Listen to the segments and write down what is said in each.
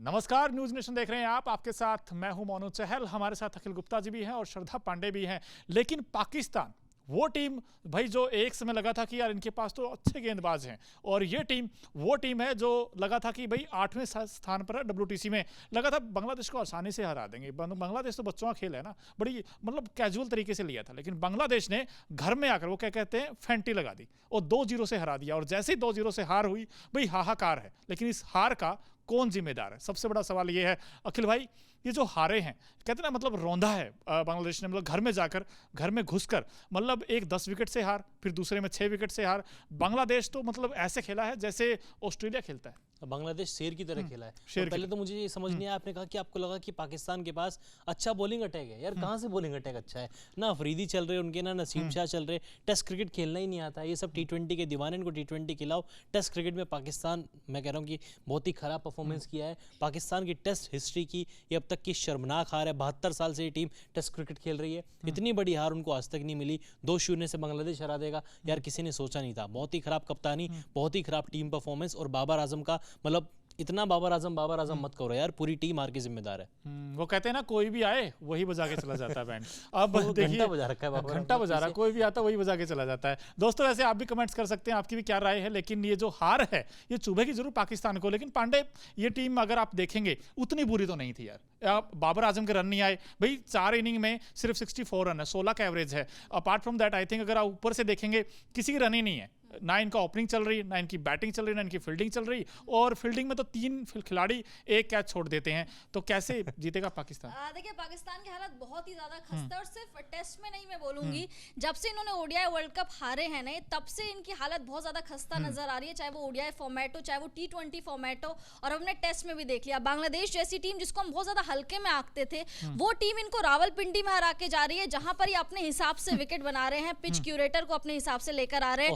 नमस्कार, news nation देख रहे हैं आप। आपके साथ मैं हूं मोनू चहल, हमारे साथ अखिल गुप्ता जी भी हैं और श्रद्धा पांडे भी हैं। लेकिन पाकिस्तान वो टीम भाई जो एक समय लगा था कि यार इनके पास तो अच्छे गेंदबाज हैं, और ये टीम वो टीम है जो लगा था कि भाई 8वें स्थान पर है WTC में। लगा था बांग्लादेश को आसानी से हरा देंगे। बांग्लादेश तो बच्चों का खेल है ना, बड़ी मतलब कैजुअल तरीके से लिया था। लेकिन बांग्लादेश ने घर में आकर वो क्या कहते हैं फेंटी लगा दी और 2-0 से हरा दिया। और जैसे ही 2-0 से हार हुई भाई हाहाकार है। लेकिन इस हार का कौन जिम्मेदार है? सबसे बड़ा सवाल ये है अखिल भाई, ये जो हारे हैं कहते हैं ना मतलब रौंदा है बांग्लादेश ने, मतलब घर में जाकर घर में घुसकर मतलब एक 10 विकेट से हार, फिर दूसरे में 6 विकेट से हार। बांग्लादेश तो मतलब ऐसे खेला है जैसे ऑस्ट्रेलिया खेलता है। बांग्लादेश शेर की तरह खेला है। और पहले तो मुझे ये समझ नहीं आया, आपने कहा कि आपको लगा कि पाकिस्तान के पास अच्छा बॉलिंग अटैक है। यार कहाँ से बॉलिंग अटैक अच्छा है? ना अफरीदी चल रहे उनके, ना नसीम शाह चल रहे। टेस्ट क्रिकेट खेलना ही नहीं आता। ये सब T20 के दीवाने, इनको T20 खिलाओ। टेस्ट क्रिकेट में पाकिस्तान, मैं कह रहा हूँ कि बहुत ही खराब परफॉर्मेंस किया है। पाकिस्तान की टेस्ट हिस्ट्री की ये अब तक की शर्मनाक हार है। 72 साल से ये टीम टेस्ट क्रिकेट खेल रही है। इतनी बड़ी हार उनको आज तक नहीं मिली। 2-0 से बांग्लादेश हरा देगा, यार किसी ने सोचा नहीं था। बहुत ही खराब कप्तानी, बहुत ही खराब टीम परफॉर्मेंस। और बाबर आजम का मतलब इतना बाबर आजम मत करो यार, पूरी टीम हार की जिम्मेदार है। वो कहते हैं ना कोई भी आए वही बजा के चला जाता है बैंड। अब देखिए घंटा बजा रखा है, घंटा बजा रहा है, कोई भी आता वही बजा के चला जाता है। दोस्तों वैसे आप भी कमेंट्स कर सकते हैं, आपकी भी क्या राय है। लेकिन ये जो हार है ये चुभेगी जरूर पाकिस्तान को। लेकिन पांडे, ये टीम अगर आप देखेंगे उतनी बुरी तो नहीं थी यार। बाबर आजम के रन नहीं आए भाई, 4 इनिंग में सिर्फ 64 रन है, 16 का एवरेज है। Apart from that I think अगर आप ऊपर से देखेंगे किसी की रन ही नहीं है। ना इनका ओपनिंग चल रही, ना इनकी बैटिंग चल रही, ना इनकी फील्डिंग चल रही। और फील्डिंग में तो 3 खिलाड़ी एक कैच छोड़ देते हैं। तो कैसे जीतेगा पाकिस्तान? देखिए पाकिस्तान की हालत बहुत ही ज्यादा खस्ता, और सिर्फ टेस्ट में नहीं मैं बोलूंगी, जब से इन्होंने ODI वर्ल्ड कप हारे हैं ना, तब से इनकी हालत बहुत ज्यादा खस्ता नजर आ रही है। चाहे वो ODI फॉर्मेट हो, चाहे वो T20 फॉर्मेट हो। और हमने टेस्ट में भी देख लिया, बांग्लादेश जैसी टीम जिसको हम बहुत ज्यादा हल्के में आंकते थे, वो टीम इनको रावलपिंडी में हरा के जा रही है, जहां पर ये अपने हिसाब से विकेट बना रहे हैं। पिच क्यूरेटर को अपने हिसाब से लेकर आ रहे हैं,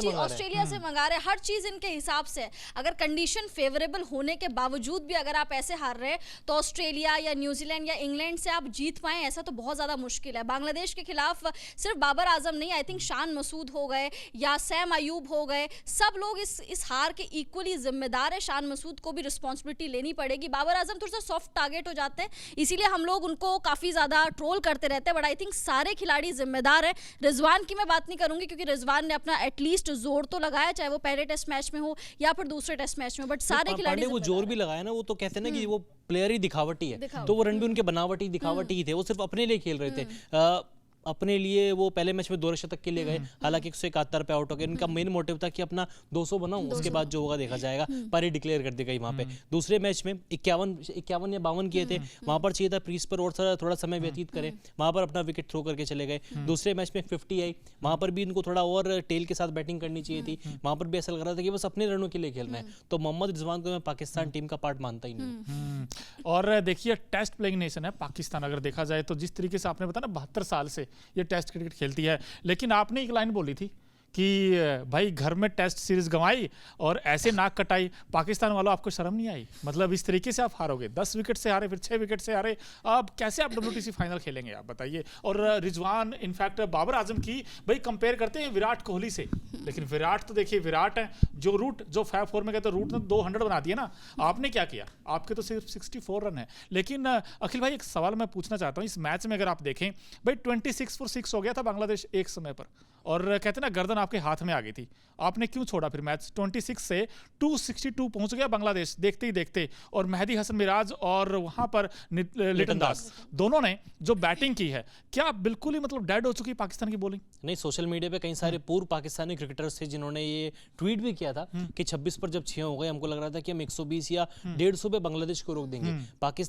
ऑस्ट्रेलिया से मंगा रहे हैं, हर चीज इनके हिसाब से। अगर कंडीशन फेवरेबल होने के बावजूद भी अगर आप ऐसे हार रहे हैं, तो ऑस्ट्रेलिया या न्यूजीलैंड या इंग्लैंड से आप जीत पाए ऐसा तो बहुत ज्यादा मुश्किल है। बांग्लादेश के खिलाफ सिर्फ बाबर आजम नहीं, आई थिंक शान मसूद हो गए या सैम अयूब हो गए, सब लोग इस हार के इक्वली जिम्मेदार है। शान मसूद को भी रिस्पॉन्सिबिलिटी लेनी पड़ेगी। बाबर आजम थोड़ा सा सॉफ्ट टारगेट हो जाते हैं, इसीलिए हम लोग उनको काफी ज्यादा ट्रोल करते रहते हैं। बट आई थिंक सारे खिलाड़ी जिम्मेदार है। रिजवान की मैं बात नहीं करूंगी क्योंकि रिजवान ने अपना एटलीस्ट जोर तो लगाया, चाहे वो पहले टेस्ट मैच में हो या फिर दूसरे टेस्ट मैच में। बट सारे खिलाड़ी वो जोर भी लगाया ना, वो तो कहते हैं ना कि वो प्लेयर ही दिखावटी है। तो वो रन भी उनके बनावटी दिखावटी ही थे, वो सिर्फ अपने लिए खेल रहे थे। अपने लिए वो पहले मैच में 2 शतक के लिए गए, हालांकि 171 पे आउट हो गए। इनका मेन मोटिव था कि अपना 200 बनाऊं, उसके बाद जो होगा देखा जाएगा। पर ही डिक्लेयर कर दी गई वहां पे। दूसरे मैच में 51 या 52 किए थे, वहां पर चाहिए था क्रीज पर और थोड़ा समय व्यतीत करें, वहां पर अपना विकेट थ्रो करके चले गए। दूसरे मैच में 50 आई, वहां पर भी इनको थोड़ा और टेल के साथ बैटिंग करनी चाहिए थी। वहां पर भी ऐसा लग रहा था कि बस अपने रनों के लिए खेलना है। तो मोहम्मद रिजवान को मैं पाकिस्तान टीम का पार्ट मानता ही नहीं। और देखिए टेस्ट प्लेइंग नेशन है पाकिस्तान, अगर देखा जाए तो जिस तरीके से आपने बताया ना 72 साल से ये टेस्ट क्रिकेट खेलती है। लेकिन आपने एक लाइन बोली थी कि भाई घर में टेस्ट सीरीज गंवाई और ऐसे नाक कटाई, पाकिस्तान वालों आपको शर्म नहीं आई? मतलब इस तरीके से आप हारोगे, 10 विकेट से हारे, फिर 6 विकेट से हारे। अब कैसे आप WTC फाइनल खेलेंगे आप बताइए? और रिजवान इनफैक्ट बाबर आजम की भाई कंपेयर करते हैं विराट कोहली से। लेकिन विराट तो देखिए विराट है, जो रूट जो फैब 4 में गए तो रूट ने 200 बना दिया ना। आपने क्या किया? आपके तो सिर्फ 64 रन है। लेकिन अखिल भाई एक सवाल मैं पूछना चाहता हूँ, इस मैच में अगर आप देखें भाई 26 for 6 हो गया था बांग्लादेश एक समय पर, और कहते हैं ना गर्दन आपके हाथ में आ गई थी। आपने क्यों छोड़ा फिर मैच? 26 से 262 पहुंच गया बांग्लादेश देखते ही देखते। और मेहदी हसन मिराज और वहां पर लिटन दास दोनों ने जो बैटिंग की है, क्या बिल्कुल ही मतलब डेड हो चुकी पाकिस्तान की बॉलिंग? नहीं, सोशल मीडिया पे कई सारे पूर्व पाकिस्तानी क्रिकेटर्स थे जिन्होंने ये ट्वीट भी किया था कि 26 पर जब 6 हो गए, हमको लग रहा था कि हम 120 या 150 पे बांग्लादेश को रोक देंगे।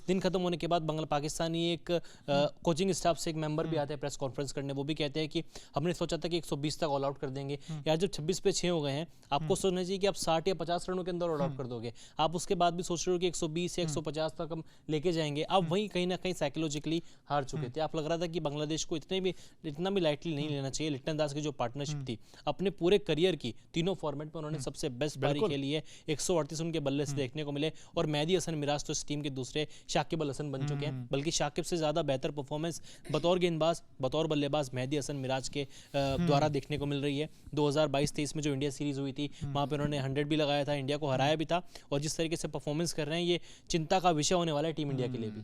दिन खत्म होने के बाद पाकिस्तानी एक कोचिंग स्टाफ से एक मेंबर भी आते हैं प्रेस कॉन्फ्रेंस करने, वो भी कहते हैं कि हमने सोचा था कि 120 तक ऑल आउट कर देंगे। यार जब 26 पे 6 हो गए हैं, आपको सोचना चाहिए कि आप 60 या 50 रनों के अंदर ऑल आउट कर दोगे। आप उसके बाद भी सोच रहे हो कि 120 या 150 तक हम लेके जाएंगे। आप वहीं कहीं ना कहीं साइकोलॉजिकली हार चुके थे। आप लग रहा था कि बांग्लादेश को इतना भी लाइटली नहीं लेना चाहिए। लिटन दास की जो पार्टनरशिप थी, अपने पूरे करियर की तीनों फॉर्मेट में उन्होंने सबसे बेस्ट पारी खेली है। 138 उनके बल्ले से देखने को मिले। और मेहदी हसन मिराज तो इस टीम के दूसरे शाकिब अल हसन बन चुके हैं, बल्कि शाकिब से ज्यादा बेहतर परफॉर्मेंस बतौर गेंदबाज, बतौर बल्लेबाज मेहदी हसन मिराज के द्वारा देखने को मिल रही है। 2022-23 में जो इंडिया सीरीज हुई थी वहाँ पे उन्होंने 100 भी लगाया था, इंडिया को हराया भी था, और जिस तरीके से परफॉर्मेंस कर रहे हैं ये चिंता का विषय होने वाला है टीम इंडिया के लिए भी।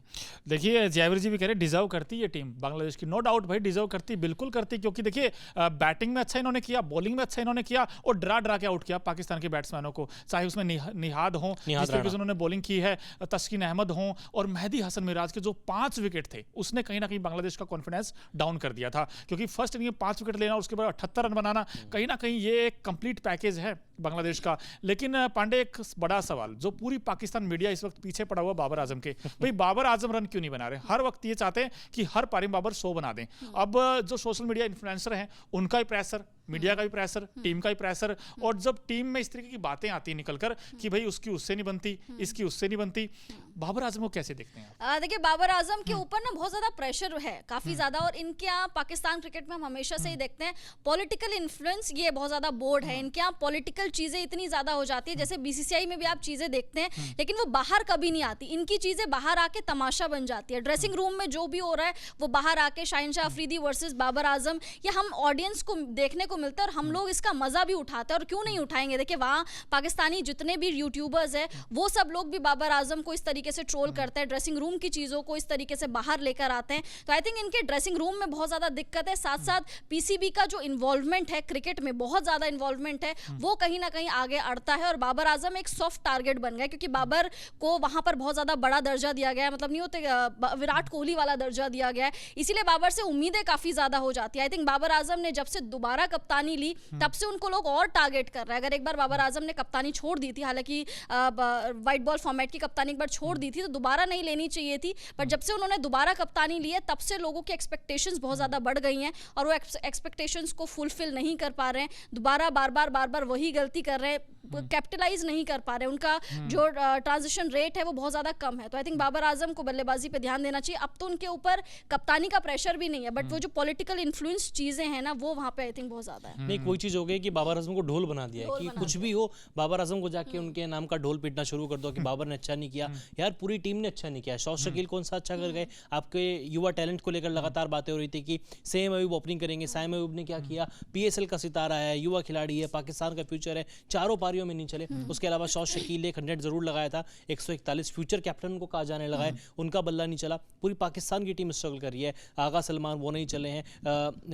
देखिए जयवीर जी भी कह रहे डिजर्व करती है टीम बांग्लादेश की, नो डाउट भाई डिजर्व करती, बिल्कुल करती, क्योंकि देखिए बैटिंग में अच्छा इन्होंने किया, बॉलिंग में अच्छा इन्होंने किया, और डरा के आउट किया पाकिस्तान के बैट्समैनों को, चाहे उसमें निहाद हो, जिस तरीके से उन्होंने बॉलिंग की है, तस्कीन अहमद हो और मेहदी हसन मिराज के जो 5 विकेट थे उसने कहीं ना कहीं बांग्लादेश का कॉन्फिडेंस डाउन कर दिया था, क्योंकि फर्स्ट इनिंग में 5 विकेट लेना और उसके बाद 78 रन बनाना, कहीं ना कहीं ये एक कंप्लीट पैकेज है बांग्लादेश का। लेकिन पांडे एक बड़ा सवाल जो पूरी पाकिस्तान मीडिया इस वक्त पीछे पड़ा हुआ बाबर आजम के, भाई बाबर आजम रन क्यों नहीं बना रहे? हर वक्त ये चाहते हैं कि हर पारी में बाबर 100 बना दें। अब जो सोशल मीडिया इन्फ्लुएंसर हैं उनका ही प्रेशर, मीडिया का भी प्रेशर, टीम का भी प्रेशर, और जब टीम में इस तरीके की बातें आती हैं निकलकर कि भाई उसकी उससे नहीं बनती, इसकी उससे नहीं बनती, बाबर आजम को कैसे देखते हैं? देखिए बाबर आजम के ऊपर ना बहुत ज्यादा प्रेशर है, काफी ज्यादा, और इनके यहाँ पाकिस्तान क्रिकेट में हम हमेशा से ही देखते हैं पॉलिटिकल इन्फ्लुएंस ये बहुत ज्यादा बोर्ड है, इनके यहाँ पॉलिटिकल चीजें इतनी ज्यादा हो जाती है, जैसे बीसीसीआई में भी आप चीजें देखते हैं लेकिन वो बाहर कभी नहीं आती, इनकी चीजें बाहर आके तमाशा बन जाती है। ड्रेसिंग रूम में जो भी हो रहा है वो बाहर आके शाहीन शाह अफरीदी वर्सेस बाबर आजम, ये हम ऑडियंस को देखने को मिलता है और हम लोग इसका मजा भी उठाते हैं, और क्यों नहीं उठाएंगे? देखिए वहाँ पाकिस्तानी जितने भी यूट्यूबर्स हैं वो सब लोग भी बाबर आजम को इस तरीके से ट्रोल करते हैं, ड्रेसिंग रूम की चीजों को इस तरीके से बाहर लेकर आते हैं, तो आई थिंक इनके ड्रेसिंग रूम में बहुत ज्यादा दिक्कत है। साथ साथ पीसीबी का जो इन्वॉल्वमेंट है क्रिकेट में, बहुत ज्यादा इन्वॉल्वमेंट है, वो कहीं ना कहीं आगे अड़ता है, और बाबर आजम एक सॉफ्ट टारगेट बन गया, क्योंकि बाबर को वहां पर बहुत ज्यादा बड़ा दर्जा दिया गया है, मतलब नहीं होते विराट कोहली वाला दर्जा दिया गया है, इसीलिए बाबर से उम्मीदें काफी ज्यादा हो जाती है। आई थिंक बाबर आजम ने जब से दोबारा कप्तानी ली तब से उनको लोग और टारगेट कर रहे हैं। अगर एक बार बाबर आजम ने कप्तानी छोड़ दी थी, हालांकि व्हाइट बॉल फॉर्मेट की कप्तानी एक बार छोड़ दी थी तो दोबारा नहीं लेनी चाहिए थी, पर जब से उन्होंने दोबारा कप्तानी ली है तब से लोगों की एक्सपेक्टेशंस बहुत ज्यादा बढ़ गई हैं, और वो एक्सपेक्टेशंस को फुलफिल नहीं कर पा रहे हैं, दोबारा बार बार वही गलती कर रहे हैं, कैपिटलाइज नहीं कर पा रहे, उनका जो ट्रांजिशन रेट है वो बहुत ज्यादा कम है। तो आई थिंक बाबर आजम को बल्लेबाजी पे ध्यान देना चाहिए। अब तो उनके ऊपर कप्तानी का प्रेशर भी नहीं है, बट वो जो पॉलिटिकल इन्फ्लुएंस चीजें हैं ना वो वहाँ पे आई थिंक बहुत ज्यादा है। नहीं, कोई चीज हो गई कि बाबर आजम को ढोल बना दिया है कि कुछ भी हो बाबर आजम को जाके उनके नाम का ढोल पीटना शुरू कर दो कि बाबर ने अच्छा नहीं किया। यार पूरी टीम ने अच्छा नहीं किया, शौश शकील कौन सा अच्छा कर गए? आपके युवा टैलेंट को लेकर लगातार बातें हो रही थी कि सेम अयूब ओपनिंग करेंगे, साइम अयूब ने क्या किया? पीएसएल का सितारा है, युवा खिलाड़ी है, पाकिस्तान का फ्यूचर है, चारों पारियों में नहीं चले। उसके अलावा शौश शकील एक 100 जरूर लगाया था, 141 फ्यूचर कैप्टन को कहा जाने लगा है, उनका बल्ला नहीं चला। पूरी पाकिस्तान की टीम स्ट्रगल कर रही है, आगा सलमान वो नहीं चले हैं,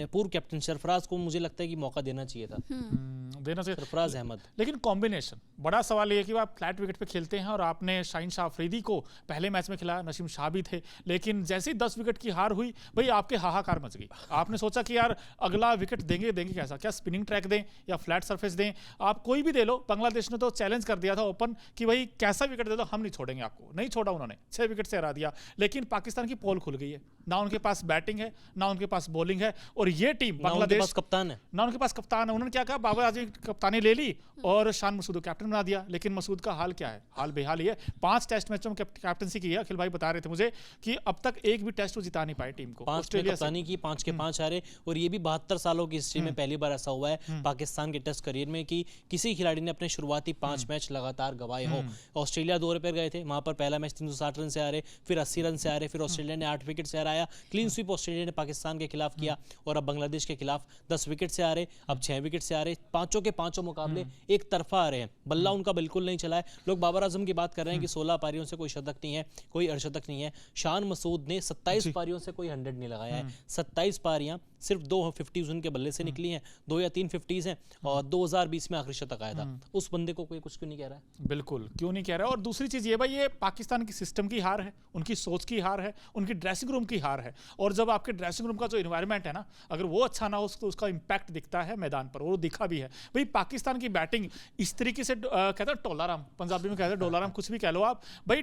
पूर्व कैप्टन सरफराज को मुझे लगता है कि मौका देना चाहिए था, देना चाहिए सरफराज अहमद। लेकिन कॉम्बिनेशन बड़ा सवाल ये है कि आप फ्लैट विकेट पे खेलते हैं और आपने शाहीन शाह अफरीदी को पहले मैच में खिलाया, नसीम शाह भी थे, लेकिन जैसे ही 10 विकेट की हार हुई भाई आपके हाहाकार मच गई। आपने सोचा कि यार अगला विकेट देंगे कैसा, क्या स्पिनिंग ट्रैक दें या फ्लैट सरफेस दें, आप कोई भी दे लो। बांग्लादेश ने तो चैलेंज कर दिया था ओपन कि भाई कैसा विकेट दे दो हम नहीं छोड़ेंगे आपको, नहीं छोड़ा उन्होंने, 6 विकेट से हरा दिया। लेकिन पाकिस्तान की पोल खुल गई है, ना उनके पास बैटिंग है ना उनके पास बॉलिंग है, और ये टीम बांग्लादेश कप्तान है ना उनके पास कप्तान है। उन्होंने क्या कहा, बाबर आजम की कप्तानी ले ली और शान मसूद को कैप्टन बना दिया, लेकिन मसूद का हाल क्या है? हाल बेहाल ही है। 5 टेस्ट मैचों में कैप्टनसी की है, अखिल भाई बता रहे थे मुझे कि अब तक एक भी टेस्ट वो जिता नहीं पाए टीम को। 5 में कप्तानी की, 5 के 5 हारे, और ये भी 72 सालों की हिस्ट्री में पहली बार ऐसा हुआ है पाकिस्तान के टेस्ट करियर में कि किसी खिलाड़ी ने अपने शुरुआती 5 मैच लगातार गंवाए हो। ऑस्ट्रेलिया दौरे पर गए थे, वहां पर पहला मैच 360 रन से हारे, फिर 80 रन से हारे, फिर ऑस्ट्रेलिया ने 8 विकेट से हराया, क्लीन स्वीप ऑस्ट्रेलिया ने पाकिस्तान के खिलाफ किया, और अब बांग्लादेश के खिलाफ 10 विकेट से हारे, अब 6 विकेट से हारे। पांचों के पांचों मुकाबले एक तरफा आ रहे हैं, बल्ला उनका बिल्कुल नहीं चला है। लोग बाबर आजम की बात कर रहे हैं कि 16 पारियों से कोई शतक नहीं है, कोई अर्धशतक नहीं है। शान मसूद ने 27 पारियों से कोई 100 नहीं लगाया है, 27 पारियां, सिर्फ 2 50s उनके बल्ले से निकली हैं, 2 या 3 50s हैं, और 2020 में आखिरी शतक आया था। उस बंदे को कोई कुछ क्यों नहीं कह रहा है? बिल्कुल क्यों नहीं कह रहा है। और दूसरी चीज ये भाई, ये पाकिस्तान की सिस्टम की हार है, उनकी सोच की हार है, उनकी ड्रेसिंग रूम की हार है। और जब आपके ड्रेसिंग रूम का जो एनवायरनमेंट है ना, अगर वो अच्छा ना हो तो उसका इंपैक्ट दिखता है मैदान पर, और वो दिखा भी है। भाई पाकिस्तान की बैटिंग इस तरीके से कहते हैं टोलाराम, पंजाबी में कहते हैं डोलाराम, कुछ भी कह लो आप, भाई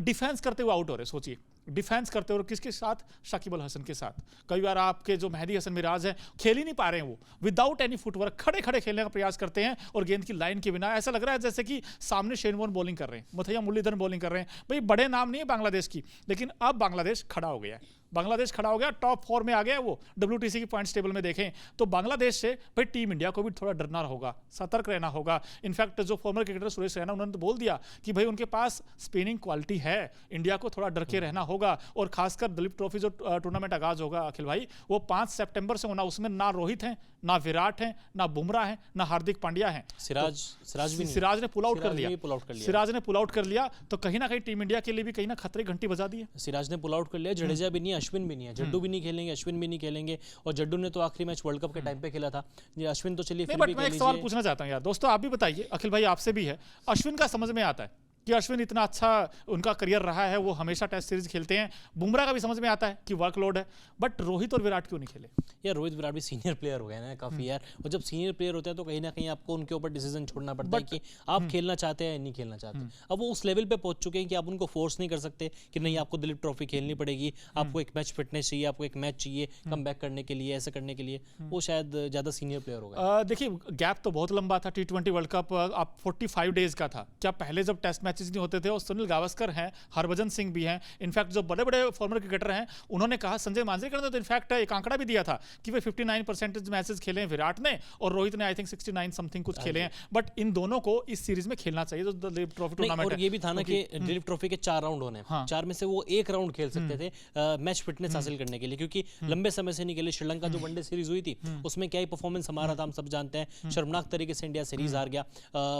डिफेंस करते हुए आउट हो रहे। सोचिए डिफेंस करते हो, किसके साथ? शाकिब अल हसन के साथ। कई बार आपके जो मेहदी हसन मिराज है खेल ही नहीं पा रहे हैं, वो विदाउट एनी फुटवर्क खड़े खड़े खेलने का प्रयास करते हैं, और गेंद की लाइन के बिना ऐसा लग रहा है जैसे कि सामने शेन वॉर्न बॉलिंग कर रहे हैं, मुथैया मुरलीधरन बॉलिंग कर रहे हैं। भाई बड़े नाम नहीं है बांग्लादेश की, लेकिन अब बांग्लादेश खड़ा हो गया है, बांग्लादेश खड़ा हो गया, टॉप 4 में आ गया वो WTC की पॉइंट्स टेबल में देखें तो बांग्लादेश से भाई टीम इंडिया को भी थोड़ा डरना होगा, सतर्क रहना होगा। इनफैक्ट जो फॉर्मर क्रिकेटर सुरेश रैना उन्होंने तो बोल दिया कि भाई उनके पास स्पिनिंग क्वालिटी है, इंडिया को थोड़ा डर के रहना होगा। और खासकर दलीप ट्रॉफी जो टूर्नामेंट आगाज होगा अखिल भाई, वो 5 सितंबर से होना, उसमें ना रोहित हैं, ना विराट हैं, ना बुमराह हैं, ना हार्दिक पांड्या हैं। सिराज ने पुल आउट कर लिया, सिराज ने पुल आउट कर लिया, तो कहीं ना कहीं टीम इंडिया के लिए भी कहीं ना खतरे घंटी बजा दी है। सिराज ने पुल आउट कर लिया, जडेजा भी नहीं है, अश्विन भी नहीं है, जड्डू भी नहीं खेलेंगे, अश्विन भी नहीं खेलेंगे। और जड्डू ने तो आखिरी मैच वर्ल्ड कप के टाइम पे खेला था, ये अश्विन तो चलिए। बट मैं एक सवाल पूछना चाहता हूँ यार दोस्तों, आप भी बताइए, अखिल भाई आपसे भी है, अश्विन का समझ में आता है कि अश्विन इतना अच्छा उनका करियर रहा है, वो हमेशा टेस्ट सीरीज खेलते हैं, बुमराह का भी समझ में आता है कि वर्कलोड है, बट रोहित और विराट क्यों नहीं खेले? यार रोहित विराट भी सीनियर प्लेयर हो गए ना काफी यार, और जब सीनियर प्लेयर होते हैं तो कहीं ना कहीं आपको उनके ऊपर डिसीजन छोड़ना पड़ता है कि आप खेलना चाहते हैं या नहीं खेलना चाहते। अब वो उस लेवल पे पहुंच चुके हैं कि आप उनको फोर्स नहीं कर सकते कि नहीं आपको दिलीप ट्रॉफी खेलनी पड़ेगी, आपको एक मैच फिटनेस चाहिए, आपको एक मैच चाहिए कम बैक करने के लिए, ऐसे करने के लिए। वो शायद ज्यादा सीनियर प्लेयर हो गए। देखिए गैप तो बहुत लंबा था, T20 वर्ल्ड कप आप 45 डेज का था। क्या पहले जब टेस्ट मैचेस नहीं होते थे, और सुनील गावस्कर हैं, हरभजन सिंह भी हैं, इनफैक्ट जो बड़े बड़े फॉर्मर क्रिकेटर हैं उन्होंने कहा, संजय मांजरेकर ने तो इनफैक्ट एक आंकड़ा भी दिया था कि वे 59% मैचेस खेले हैं विराट ने, और रोहित ने आई थिंक 69 समथिंग कुछ खेले हैं। बट इन दोनों को इस सीरीज में खेलना चाहिए जो दिलीप ट्रॉफी टूर्नामेंट है। ये भी था ना कि दिलीप ट्रॉफी के 4 राउंड होने, 4 में से वो 1 राउंड खेल सकते थे मैच फिटनेस हासिल करने के लिए, क्योंकि लंबे समय से नहीं खेले। श्रीलंका जो वनडे सीरीज हुई थी उसमें क्या ही परफॉर्मेंस हमारा था, हम सब जानते हैं। शर्मनाक तरीके से इंडिया सीरीज हार गया,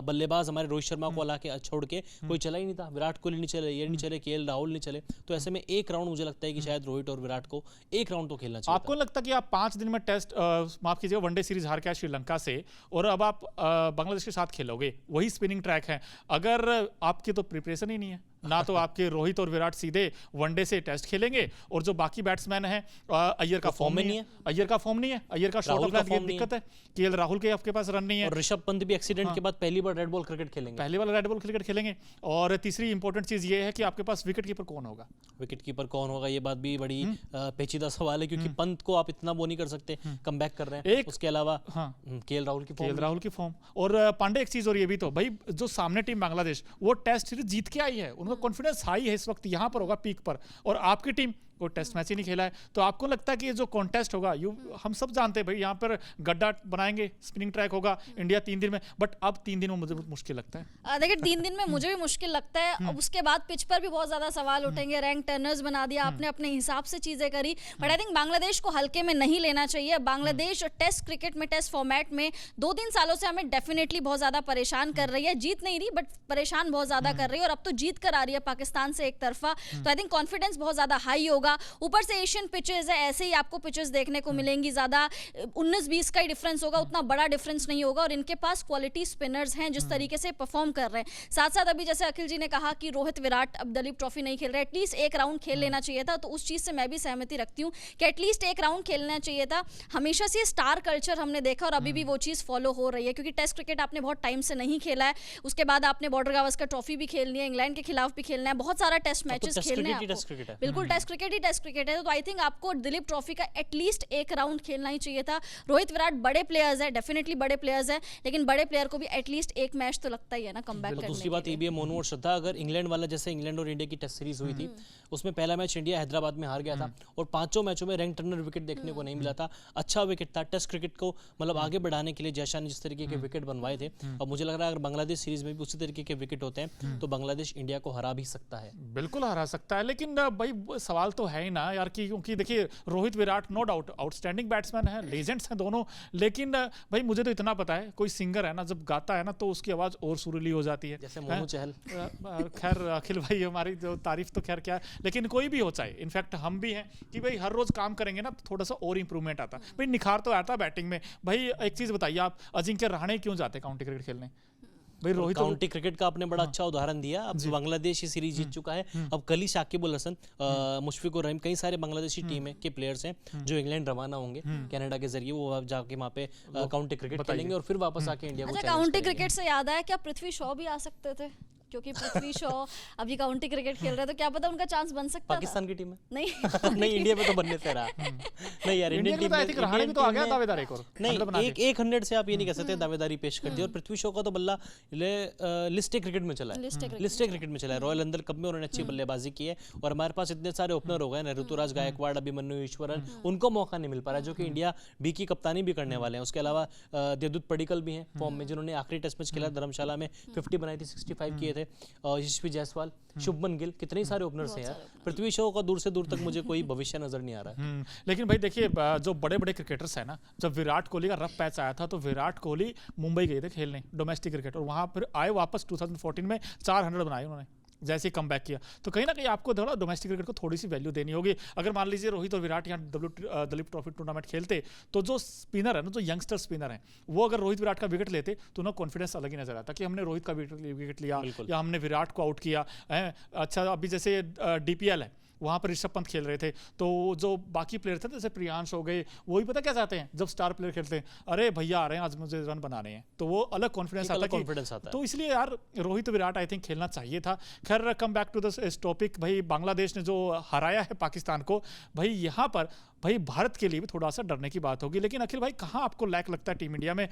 बल्लेबाज हमारे रोहित शर्मा को हला के छोड़ के कोई चला ही नहीं था, विराट कोहली नहीं चले, ये नहीं चले, KL राहुल नहीं चले। तो ऐसे में 1 राउंड मुझे लगता है कि शायद रोहित और विराट को 1 राउंड तो खेलना चाहिए। आपको लगता है कि आप 5 दिन में टेस्ट माफ कीजिएगा वनडे सीरीज हार के आए श्रीलंका से, और अब आप बांग्लादेश के साथ खेलोगे, वही स्पिनिंग ट्रैक है, अगर आपकी तो प्रिपरेशन ही नहीं है ना, तो आपके रोहित और विराट सीधे वनडे से टेस्ट खेलेंगे, और जो बाकी बैट्समैन हैं, अय्यर का फॉर्म नहीं है, अय्यर का फॉर्म नहीं है, अय्यर का शॉट ऑफ लेंथ की दिक्कत है, KL राहुल के आपके पास रन नहीं है, और ऋषभ पंत भी एक्सीडेंट के बाद पहली बार रेड बॉल क्रिकेट खेलेंगे, पहली बार रेड बॉल क्रिकेट खेलेंगे। और तीसरी इंपॉर्टेंट चीज ये है कि आपके पास विकेट कीपर कौन होगा? विकेट कीपर कौन होगा, ये बात भी बड़ी पेचीदा सवाल है, क्योंकि पंत को आप इतना वो नहीं कर सकते, कम बैक कर रहे हैं। उसके अलावा KL राहुल की फॉर्म, और पांडे एक चीज और ये भी तो भाई, जो सामने टीम बांग्लादेश वो टेस्ट सीरीज जीत के आई है, उनका कॉन्फिडेंस हाई है इस वक्त, यहां पर होगा पीक पर, और आपकी टीम को टेस्ट मैच ही नहीं खेला है। तो आपको लगता है कि ये जो कॉन्टेस्ट होगा, हम सब जानते हैं भाई यहाँ पर गड्ढा बनाएंगे, स्पिनिंग ट्रैक होगा, इंडिया 3 दिन में, बट अब 3 दिन में मुझे मुश्किल लगता है। देखिए 3 दिन में मुझे भी मुश्किल लगता है। अब उसके बाद पिच पर भी बहुत ज्यादा सवाल उठेंगे, रैंक टर्नर्स बना दिया आपने, अपने हिसाब से चीजें करी, बट आई थिंक बांग्लादेश को हल्के में नहीं लेना चाहिए। बांग्लादेश टेस्ट क्रिकेट में, टेस्ट फॉर्मेट में 2-3 सालों से हमें डेफिनेटली बहुत ज्यादा परेशान कर रही है, जीत नहीं रही बट परेशान बहुत ज्यादा कर रही है, और अब तो जीत कर आ रही है पाकिस्तान से एक तरफा। तो आई थिंक कॉन्फिडेंस बहुत ज्यादा हाई होगा। ऊपर से एशियन पिचेस है, ऐसे ही आपको पिचेस देखने को मिलेंगी, ज्यादा 19-20 का ही डिफरेंस होगा, उतना बड़ा डिफरेंस नहीं होगा, और इनके पास क्वालिटी स्पिनर्स हैं जिस तरीके से परफॉर्म कर रहे हैं। साथ साथ अभी जैसे अखिल जी ने कहा कि रोहित विराट अब दलीप ट्रॉफी नहीं खेल रहे, एटलीस्ट 1 राउंड खेल लेना चाहिए था, तो उस चीज से मैं भी सहमति रखती हूँ कि एटलीस्ट 1 राउंड खेलना चाहिए था। हमेशा से स्टार कल्चर हमने देखा, और अभी भी वो चीज फॉलो हो रही है, क्योंकि टेस्ट क्रिकेट आपने बहुत टाइम से नहीं खेला है, उसके बाद आपने बॉर्डर गावस्कर ट्रॉफी भी खेलनी है, इंग्लैंड के खिलाफ भी खेलना है, बहुत सारा टेस्ट मैचेस खेलने हैं आपको। बिल्कुल टेस्ट क्रिकेट ही टेस्ट क्रिकेट है। तो आई थिंक आपको दिलीप ट्रॉफी का एटलीस्ट 1 राउंड खेलना ही चाहिए था। रोहित विराट बड़े प्लेयर्स है, डेफिनेटली बड़े प्लेयर्स है, लेकिन बड़े प्लेयर को भी एटलीस्ट 1 मैच तो लगता ही है ना कमबैक करने के लिए। दूसरी बात ये भी है मोनू और श्रद्धा, अगर इंग्लैंड वाला जैसे इंग्लैंड और इंडिया की टेस्ट सीरीज हुई थी, उसमें पहला मैच इंडिया हैदराबाद में हार गया था, और 5 मैचों में रैंक टर्नर विकेट देखने को नहीं मिला था। अच्छा विकेट था, टेस्ट क्रिकेट को मतलब आगे बढ़ाने के लिए जयशाह ने जिस तरीके के विकेट बनवाए थे, और मुझे लग रहा है अगर बांग्लादेश सीरीज में भी उसी तरीके के विकेट होते हैं तो बांग्लादेश इंडिया को हरा भी सकता है। बिल्कुल हरा सकता है, लेकिन भाई सवाल तो है ही ना यार, क्योंकि देखिए Rohit Virat no doubt outstanding batsman है, लेजेंड्स हैं दोनों, लेकिन भाई मुझे तो इतना पता है, कोई सिंगर है ना जब गाता है ना तो उसकी आवाज और सुरीली हो जाती है, जैसे मोनू चहल। खैर अखिल भाई हमारी जो तारीफ तो खैर क्या है, लेकिन कोई भी हो चाहे, इनफैक्ट हम भी हैं कि भाई हर रोज काम करेंगे ना तो थोड़ा सा और इंप्रूवमेंट आता, भाई निखार तो आता बैटिंग में। भाई एक चीज बताइए आप, अजिंक्य रहाणे क्यों जाते काउंटी क्रिकेट खेलने? भाई रोहित काउंटी क्रिकेट का आपने बड़ा अच्छा उदाहरण दिया। अब बांग्लादेश ये सीरीज जीत चुका है, अब कल ही शाकिब उल हसन, मुशफिक उर रहीम, कई सारे बांग्लादेशी टीम है के प्लेयर्स हैं जो इंग्लैंड रवाना होंगे कनाडा के जरिए, वो जाके वहाँ पे काउंटी क्रिकेट खेलेंगे और फिर वापस आके इंडिया को। अच्छा, काउंटी क्रिकेट से याद आया, क्या पृथ्वी शॉ भी आ सकते थे? क्योंकि पृथ्वी शॉ अभी काउंटी क्रिकेट खेल रहे हैं, तो क्या पता उनका चांस बन सकता था। पाकिस्तान की टीम में नहीं नहीं, इंडिया में तो बनने से रहा। नहीं यार, इंडियन इंडियन में तो आई थिंक रहाणे भी तो आ गया दावेदार एक और नहीं, मतलब बना के। एक 100 से आप ये नहीं कह सकते दावेदारी पेश कर दी। और पृथ्वी शॉ का तो बल्ला लिस्टे क्रिकेट में चला है, लिस्टे क्रिकेट में चला है। रॉयल अंदर कप में उन्होंने अच्छी बल्लेबाजी की है, और हमारे पास इतने सारे ओपनर हो गए ना, ऋतुराज गायकवाड़, अभिमन्यु ईश्वरन, उनको मौका नहीं मिल पा रहा, जो कि इंडिया बी की कप्तानी भी करने वाले हैं। उसके अलावा देवदूत पडिक्कल भी हैं फॉर्म में, जिन्होंने आखिरी टेस्ट मैच खेला धर्मशाला में, 50 बनाई थी, 65 किए थे। यशस्वी जायसवाल, शुभमन गिल, कितने ही सारे ओपनर्स हैं यार। पृथ्वी शॉ का दूर से दूर तक मुझे कोई भविष्य नजर नहीं आ रहा है। लेकिन भाई देखिए, जो बड़े बड़े क्रिकेटर्स हैं ना, जब विराट कोहली का रफ पैच आया था तो विराट कोहली मुंबई गए थे खेलने डोमेस्टिक क्रिकेट, और वहां फिर आए वापस 2014 में 400 बनाए उन्होंने जैसे ही कम बैक किया। तो कहीं ना कहीं आपको थोड़ा डोमेस्टिक क्रिकेट को थोड़ी सी वैल्यू देनी होगी। अगर मान लीजिए रोहित और विराट यहाँ दलीप ट्रॉफी टूर्नामेंट खेलते, तो जो स्पिनर है ना, जो यंगस्टर स्पिनर हैं, वो अगर रोहित विराट का विकेट लेते तो उन्हें कॉन्फिडेंस अलग ही नजर आता कि हमने रोहित का विकेट लिया या हमने विराट को आउट किया है। अच्छा, अभी जैसे DPL है, वहाँ पर ऋषभ पंत खेल रहे थे, तो जो बाकी प्लेयर थे जैसे प्रियांश हो गए, वो भी पता क्या चाहते हैं, जब स्टार प्लेयर खेलते हैं, अरे भैया आ रहे हैं आज मुझे रन बनाने हैं, तो वो अलग कॉन्फिडेंस आता है। तो इसलिए यार रोहित विराट आई थिंक खेलना चाहिए था। खैर, come back to this topic, भाई बांग्लादेश ने जो हराया है पाकिस्तान को, भाई यहाँ पर भाई भारत के लिए भी थोड़ा सा डरने की बात होगी। लेकिन अखिल भाई, कहाँ आपको लैक लगता है टीम इंडिया में?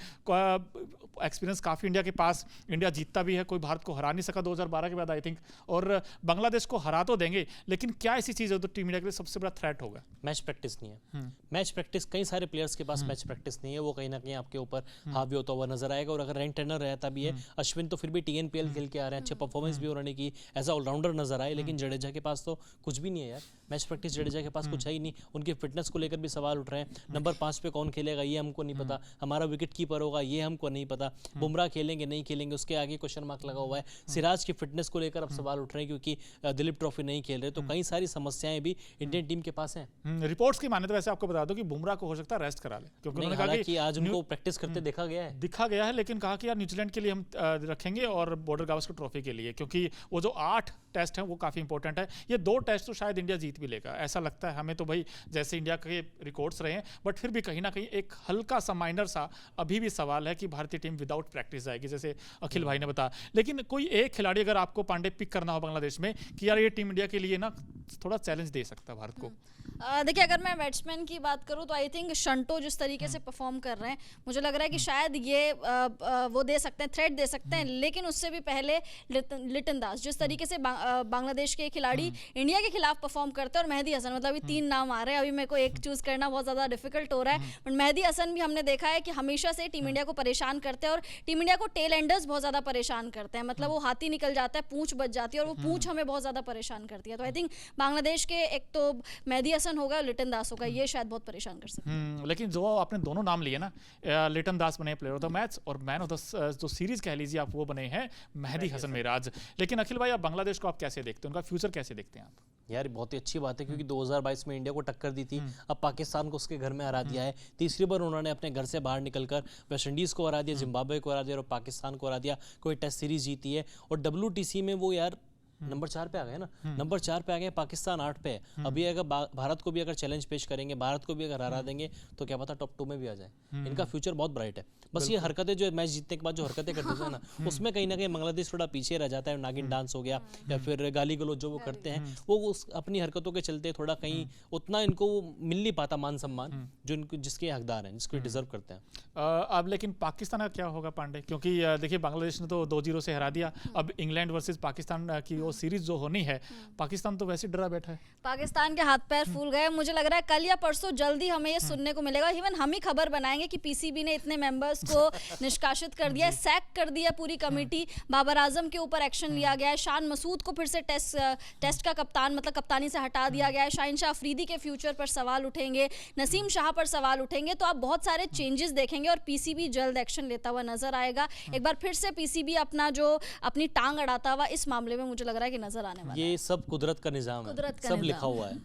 एक्सपीरियंस काफ़ी इंडिया के पास, इंडिया जीतता भी है, कोई भारत को हरा नहीं सका 2012 के बाद आई थिंक, और बांग्लादेश को हरा तो देंगे, लेकिन क्या ऐसी चीज़ है तो टीम इंडिया के लिए सबसे बड़ा थ्रेट होगा? मैच प्रैक्टिस नहीं है। मैच प्रैक्टिस, कई सारे प्लेयर्स के पास मैच प्रैक्टिस नहीं है, वो कहीं ना कहीं आपके ऊपर हावी होता हुआ नजर आएगा। और अगर रैंक टर्नर रहता भी है, अश्विन तो फिर भी TNPL खेल के आ रहे हैं, अच्छे परफॉर्मेंस भी उन्होंने की, एज ऑलराउंडर नजर आए, लेकिन जडेजा के पास तो कुछ भी नहीं है यार। मैच प्रैक्टिस जडेजा के पास कुछ है ही नहीं। उनकी फिटनेस को लेकर भी सवाल उठ रहे हैं। नंबर 5 पे कौन खेलेगा ये हमको नहीं पता, हमारा विकेट कीपर होगा ये हमको नहीं पता, बुमराह खेलेंगे नहीं खेलेंगे उसके आगे क्वेश्चन मार्क लगा हुआ है। सिराज की फिटनेस को लेकर अब सवाल उठ रहे हैं, क्योंकि दिलीप ट्रॉफी नहीं खेल रहे। तो कई सारी समस्याएं भी इंडियन टीम के पास हैं। रिपोर्ट्स की माने तो वैसे आपको बता दो कि बुमराह को हो सकता है रेस्ट करा ले, क्योंकि उन्होंने कहा कि आज उनको प्रैक्टिस करते दिखा गया है, लेकिन कहा कि यार न्यूजीलैंड के लिए हम रखेंगे और बॉर्डर गावस्कर ट्रॉफी के लिए, क्योंकि वो जो 8 टेस्ट हैं वो काफ़ी इंपॉर्टेंट है। ये 2 टेस्ट तो शायद इंडिया जीत भी लेगा, ऐसा लगता है हमें तो भाई, जैसे इंडिया के रिकॉर्ड्स रहे हैं, बट फिर भी कहीं ना कहीं एक हल्का सा माइनर सा अभी भी सवाल है कि भारतीय टीम विदाउट प्रैक्टिस जाएगी, जैसे अखिल भाई ने बताया। लेकिन कोई एक खिलाड़ी अगर आपको पांडे पिक करना हो बांग्लादेश में कि यार ये टीम इंडिया के लिए ना थोड़ा चैलेंज दे सकता है भारत को? देखिए, अगर मैं बैट्समैन की बात करूं तो आई थिंक शंटो जिस तरीके से परफॉर्म कर रहे हैं, मुझे लग रहा है कि शायद ये वो दे सकते हैं, थ्रेट दे सकते हैं। लेकिन उससे भी पहले लिटन दास, जिस तरीके से बांग्लादेश के खिलाड़ी इंडिया के खिलाफ परफॉर्म करते हैं, और मेहदी हसन, मतलब अभी 3 नाम आ रहे हैं, अभी मेरे को एक चूज करना बहुत ज़्यादा डिफिकल्ट हो रहा है, बट मेहदी हसन भी हमने देखा है कि हमेशा से टीम इंडिया को परेशान करते हैं, और टीम इंडिया को टेल एंडर्स बहुत ज़्यादा परेशान करते हैं। मतलब वो हाथी निकल जाता है, पूंछ बच जाती है, और वो पूंछ हमें बहुत ज़्यादा परेशान करती है। तो आई थिंक बांग्लादेश के एक तो मेहदी हसन होगा, लिटन दास होगा, ये शायद बहुत परेशान कर सकते हैं। लेकिन जो आपने दोनों नाम लिए ना, लिटन दास बने प्लेयर ऑफ द मैच और मैन ऑफ द जो सीरीज कह लीजिए आप, वो बने हैं मेहदी हसन मिराज। लेकिन अखिल भाई, आप बांग्लादेश को आप कैसे देखते हैं, उनका फ्यूचर कैसे देखते हैं आप? यार बहुत ही अच्छी बात है, क्योंकि 2022 में इंडिया को टक्कर दी थी, अब पाकिस्तान को उसके घर में हरा दिया है। तीसरी बार उन्होंने अपने घर से बाहर निकलकर वेस्ट इंडीज़ को हरा दिया, जिम्बाब्वे को हरा दिया और पाकिस्तान को हरा दिया, कोई टेस्ट सीरीज जीती है। और WTC में वो यार नंबर 4 पे आ गए ना, नंबर 4 पे आ गए, पाकिस्तान 8 पे है। अभी अगर भारत को भी अगर चैलेंज पेश करेंगे, भारत को भी अगर हरा देंगे, तो क्या पता टॉप 2 में भी आ जाए। इनका फ्यूचर बहुत ब्राइट है। बस ये हरकतें जो मैच जीतने के बाद जो हरकतें करते हैं ना, उसमें कहीं ना कहीं बांग्लादेश थोड़ा पीछे रह जाता है। नागिन डांस हो गया या फिर गाली गलौज जो वो करते हैं, वो अपनी हरकतों के चलते थोड़ा कहीं उतना इनको मिल नहीं पाता मान सम्मान जो इनको जिसके हकदार हैं, जिसको डिजर्व करते हैं। अब लेकिन पाकिस्तान का क्या होगा पांडे? क्योंकि देखिए बांग्लादेश ने तो 2-0 से हरा दिया, अब इंग्लैंड वर्सेस पाकिस्तान की वो सीरीज जो होनी है, पाकिस्तान तो वैसे डरा बैठा है। पाकिस्तान के हाथ पैर फूल गए। मुझे लग रहा है कल या परसों जल्दी हमें ये सुनने को मिलेगा। इवन हम ही खबर बनाएंगे कि PCB ने इतने मेंबर्स को निष्कासित कर दिया, सैक कर दिया पूरी कमेटी, बाबर आजम के ऊपर एक्शन लिया गया है, शान मसूद को फिर से टेस्ट का कप्तान मतलब कप्तानी से हटा दिया गया है, शाहिन शाह अफरीदी के फ्यूचर पर सवाल उठेंगे, नसीम शाह पर सवाल उठेंगे। तो आप बहुत सारे चेंजेस देखेंगे और PCB जल्द एक्शन लेता हुआ नजर आएगा। एक बार फिर से PCB अपनी टांग अड़ाता हुआ इस मामले में मुझे लग रहा है कि नजर आने वाला है। ये सब कुदरत का निजाम है, सब लिखा हुआ है।